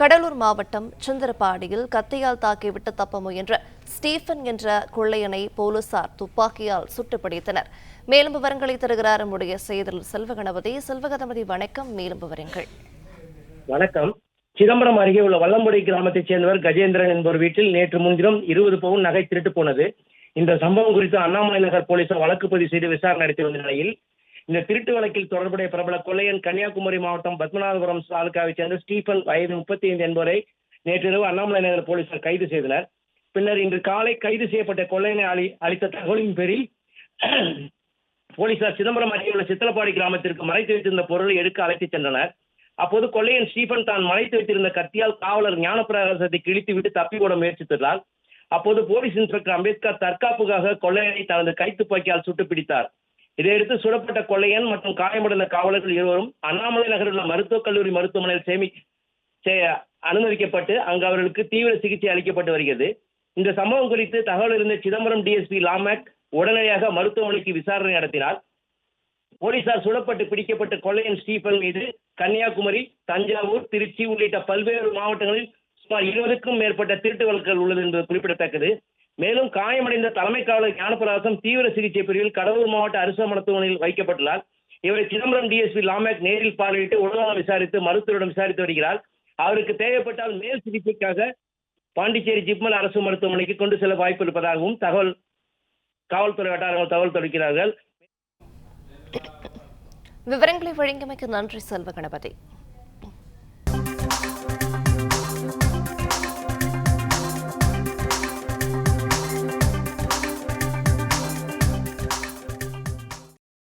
கடலூர் மாவட்டம் சுந்தரபாடியில் கத்தியால் தாக்கிவிட்டு தப்ப முயன்ற ஸ்டீபன் என்ற கொள்ளையனை போலீசார் துப்பாக்கியால் சுட்டு பிடித்தனர். மேலும் விவரங்களை தருகிறார் நம்முடைய செய்தியாளர் செல்வகணபதி. செல்வகணபதி, வணக்கம். மேலும் விவரங்கள். வணக்கம். சிதம்பரம் அருகே உள்ள வல்லம்புடி கிராமத்தைச் சேர்ந்தவர் கஜேந்திரன் என்பவர் வீட்டில் நேற்று முன்தினம் 20 பவுன் நகை திருட்டு போனது. இந்த சம்பவம் குறித்து அண்ணாமலை நகர் போலீசார் வழக்கு பதிவு செய்து விசாரணை நடத்தி வந்த நிலையில் இந்த திருட்டு வழக்கில் தொடர்புடைய பிரபல கொள்ளையன் கன்னியாகுமரி மாவட்டம் பத்மநாபபுரம் தாலுகாவைச் சேர்ந்த ஸ்டீபன் வயது 35 என்பவரை நேற்றிரவு அண்ணாமலை நகர் போலீசார் கைது செய்தனர். பின்னர் இன்று காலை கைது செய்யப்பட்ட கொள்ளையனை அளித்த தகவலின் பேரில் போலீசார் சிதம்பரம் அருகே உள்ள சித்தலப்பாடி கிராமத்திற்கு மறைத்து வைத்திருந்த பொருளை எடுக்க அழைத்துச் சென்றனர். அப்போது கொள்ளையன் ஸ்டீபன் தான் மறைத்து வைத்திருந்த கத்தியால் காவலர் ஞானப்பிரகாசத்தை கிழித்துவிட்டு தப்பி ஓட முயற்சித்துள்ளார். அப்போது போலீஸ் இன்ஸ்பெக்டர் அம்பேத்கர் தற்காப்புக்காக கொள்ளையனை தனது கைத்துப்பாக்கியால் சுட்டு பிடித்தார். இதையடுத்து சுடப்பட்ட கொள்ளையன் மற்றும் காயமடைந்த காவலர்கள் இருவரும் அண்ணாமலை நகரில் உள்ள மருத்துவக் கல்லூரி மருத்துவமனையில் அனுமதிக்கப்பட்டு அங்கு அவர்களுக்கு தீவிர சிகிச்சை அளிக்கப்பட்டு வருகிறது. இந்த சம்பவம் குறித்து தகவல் இருந்த சிதம்பரம் டிஎஸ்பி லாமேக் உடனடியாக மருத்துவமனைக்கு விசாரணை நடத்தினார். போலீசார் சுடப்பட்டு பிடிக்கப்பட்ட கொள்ளையன் ஸ்டீபன் மீது கன்னியாகுமரி, தஞ்சாவூர், திருச்சி உள்ளிட்ட பல்வேறு மாவட்டங்களில் சுமார் 20க்கும் மேற்பட்ட திருட்டு வழக்குகள் உள்ளது என்பது குறிப்பிடத்தக்கது. மேலும் காயமடைந்த தலைமை காவலர் ஞானப்பிரகாசம் தீவிர சிகிச்சை பிரிவில் கடலூர் மாவட்ட அரசு மருத்துவமனையில் வைக்கப்பட்டுள்ளார். இவரை சிதம்பரம் டிஎஸ்பி லாமேக் நேரில் பார்வையிட்டு உடல்நலம் விசாரித்து மருத்துவரிடம் விசாரித்து வருகிறார். அவருக்கு தேவைப்பட்டால் மேல் சிகிச்சைக்காக பாண்டிச்சேரி ஜிப்மல் அரசு மருத்துவமனைக்கு கொண்டு செல்ல வாய்ப்பு இருப்பதாகவும் காவல்துறை வட்டாரங்கள் தகவல் தெரிவிக்கிறார்கள். விவரங்களை வழங்கியமைக்கு நன்றி செல்வகணபதி.